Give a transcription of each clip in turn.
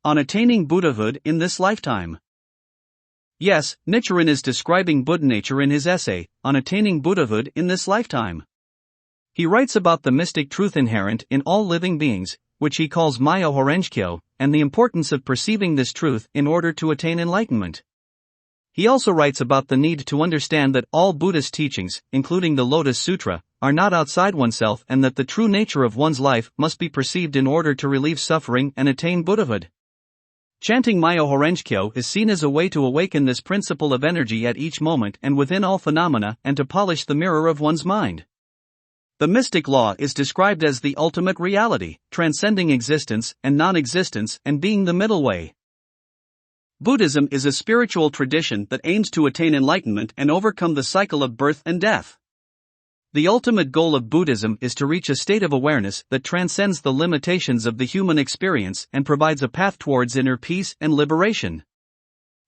On attaining Buddhahood in this lifetime. Yes, Nichiren is describing Buddha nature in his essay, On Attaining Buddhahood in this lifetime. He writes about the mystic truth inherent in all living beings, which he calls Myo Horenkyō, and the importance of perceiving this truth in order to attain enlightenment. He also writes about the need to understand that all Buddhist teachings, including the Lotus Sutra, are not outside oneself and that the true nature of one's life must be perceived in order to relieve suffering and attain Buddhahood. Chanting Myo Horenkyō is seen as a way to awaken this principle of energy at each moment and within all phenomena and to polish the mirror of one's mind. The mystic law is described as the ultimate reality, transcending existence and non-existence and being the middle way. Buddhism is a spiritual tradition that aims to attain enlightenment and overcome the cycle of birth and death. The ultimate goal of Buddhism is to reach a state of awareness that transcends the limitations of the human experience and provides a path towards inner peace and liberation.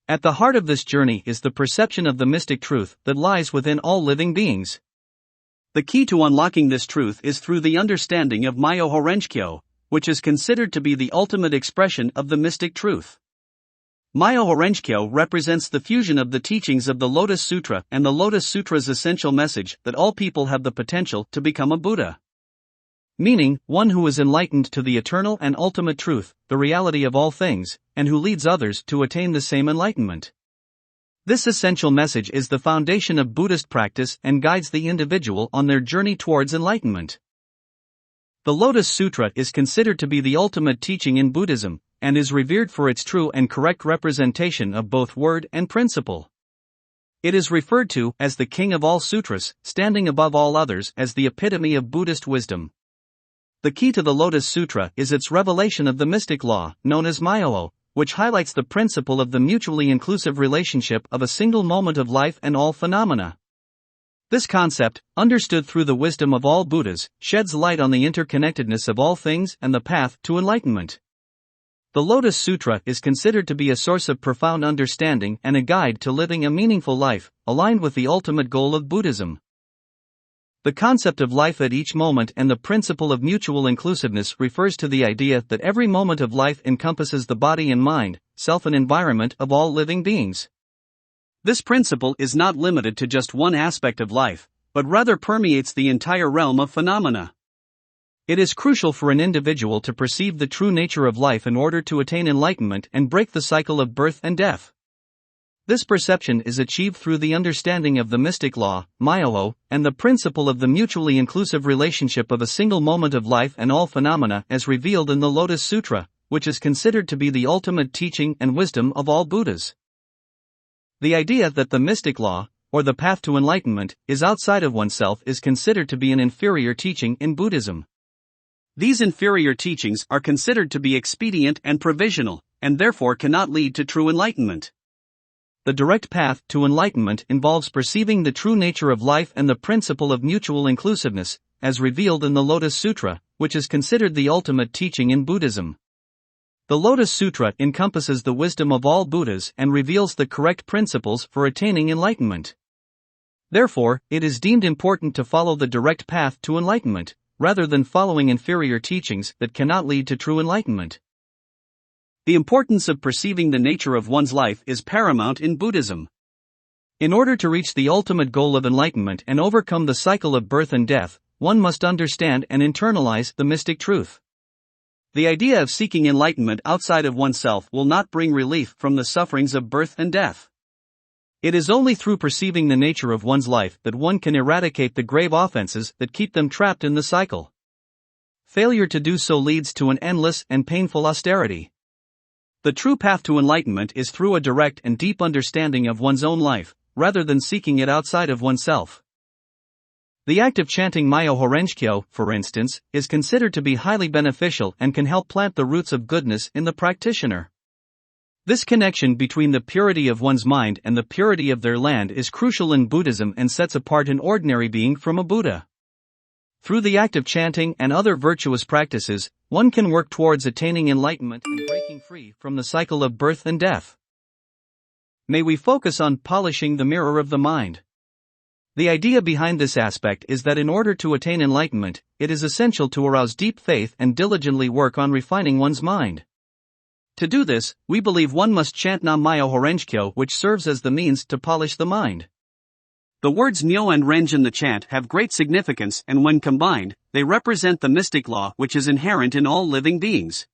At the heart of this journey is the perception of the mystic truth that lies within all living beings. The key to unlocking this truth is through the understanding of Myo Horenkyō, which is considered to be the ultimate expression of the mystic truth. Myo Horenkyō represents the fusion of the teachings of the Lotus Sutra and the Lotus Sutra's essential message that all people have the potential to become a Buddha. Meaning, one who is enlightened to the eternal and ultimate truth, the reality of all things, and who leads others to attain the same enlightenment. This essential message is the foundation of Buddhist practice and guides the individual on their journey towards enlightenment. The Lotus Sutra is considered to be the ultimate teaching in Buddhism, and is revered for its true and correct representation of both word and principle. It is referred to as the king of all sutras, standing above all others as the epitome of Buddhist wisdom. The key to the Lotus Sutra is its revelation of the mystic law, known as Myo, which highlights the principle of the mutually inclusive relationship of a single moment of life and all phenomena. This concept, understood through the wisdom of all Buddhas, sheds light on the interconnectedness of all things and the path to enlightenment. The Lotus Sutra is considered to be a source of profound understanding and a guide to living a meaningful life, aligned with the ultimate goal of Buddhism. The concept of life at each moment and the principle of mutual inclusiveness refers to the idea that every moment of life encompasses the body and mind, self and environment of all living beings. This principle is not limited to just one aspect of life, but rather permeates the entire realm of phenomena. It is crucial for an individual to perceive the true nature of life in order to attain enlightenment and break the cycle of birth and death. This perception is achieved through the understanding of the mystic law, Myo, and the principle of the mutually inclusive relationship of a single moment of life and all phenomena as revealed in the Lotus Sutra, which is considered to be the ultimate teaching and wisdom of all Buddhas. The idea that the mystic law, or the path to enlightenment, is outside of oneself is considered to be an inferior teaching in Buddhism. These inferior teachings are considered to be expedient and provisional, and therefore cannot lead to true enlightenment. The direct path to enlightenment involves perceiving the true nature of life and the principle of mutual inclusiveness, as revealed in the Lotus Sutra, which is considered the ultimate teaching in Buddhism. The Lotus Sutra encompasses the wisdom of all Buddhas and reveals the correct principles for attaining enlightenment. Therefore, it is deemed important to follow the direct path to enlightenment, rather than following inferior teachings that cannot lead to true enlightenment. The importance of perceiving the nature of one's life is paramount in Buddhism. In order to reach the ultimate goal of enlightenment and overcome the cycle of birth and death, one must understand and internalize the mystic truth. The idea of seeking enlightenment outside of oneself will not bring relief from the sufferings of birth and death. It is only through perceiving the nature of one's life that one can eradicate the grave offenses that keep them trapped in the cycle. Failure to do so leads to an endless and painful austerity. The true path to enlightenment is through a direct and deep understanding of one's own life, rather than seeking it outside of oneself. The act of chanting Myo Horenkyō, for instance, is considered to be highly beneficial and can help plant the roots of goodness in the practitioner. This connection between the purity of one's mind and the purity of their land is crucial in Buddhism and sets apart an ordinary being from a Buddha. Through the act of chanting and other virtuous practices, one can work towards attaining enlightenment and breaking free from the cycle of birth and death. May we focus on polishing the mirror of the mind. The idea behind this aspect is that in order to attain enlightenment, it is essential to arouse deep faith and diligently work on refining one's mind. To do this, we believe one must chant Nam Myo Horenjkyo, which serves as the means to polish the mind. The words Myo and Renge in the chant have great significance, and when combined, they represent the mystic law which is inherent in all living beings.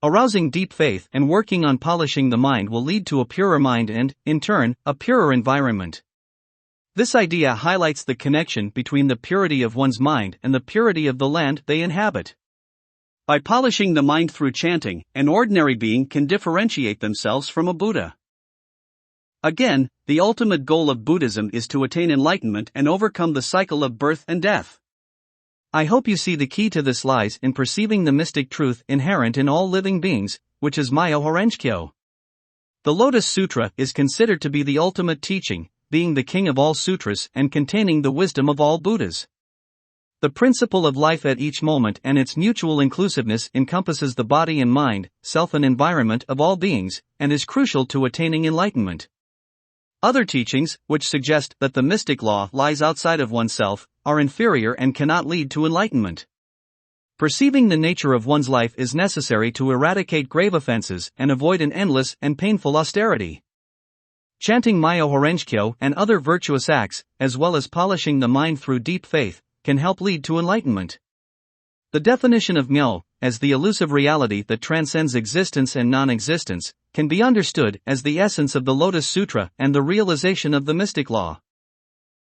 Arousing deep faith and working on polishing the mind will lead to a purer mind and, in turn, a purer environment. This idea highlights the connection between the purity of one's mind and the purity of the land they inhabit. By polishing the mind through chanting, an ordinary being can differentiate themselves from a Buddha. Again, the ultimate goal of Buddhism is to attain enlightenment and overcome the cycle of birth and death. I hope you see the key to this lies in perceiving the mystic truth inherent in all living beings, which is Myo Horenjkyo. The Lotus Sutra is considered to be the ultimate teaching, being the king of all sutras and containing the wisdom of all Buddhas. The principle of life at each moment and its mutual inclusiveness encompasses the body and mind, self and environment of all beings, and is crucial to attaining enlightenment. Other teachings, which suggest that the mystic law lies outside of oneself, are inferior and cannot lead to enlightenment. Perceiving the nature of one's life is necessary to eradicate grave offenses and avoid an endless and painful austerity. Chanting Myo Horenjkyo and other virtuous acts, as well as polishing the mind through deep faith, can help lead to enlightenment. The definition of Myo, as the elusive reality that transcends existence and non-existence, can be understood as the essence of the Lotus Sutra and the realization of the mystic law.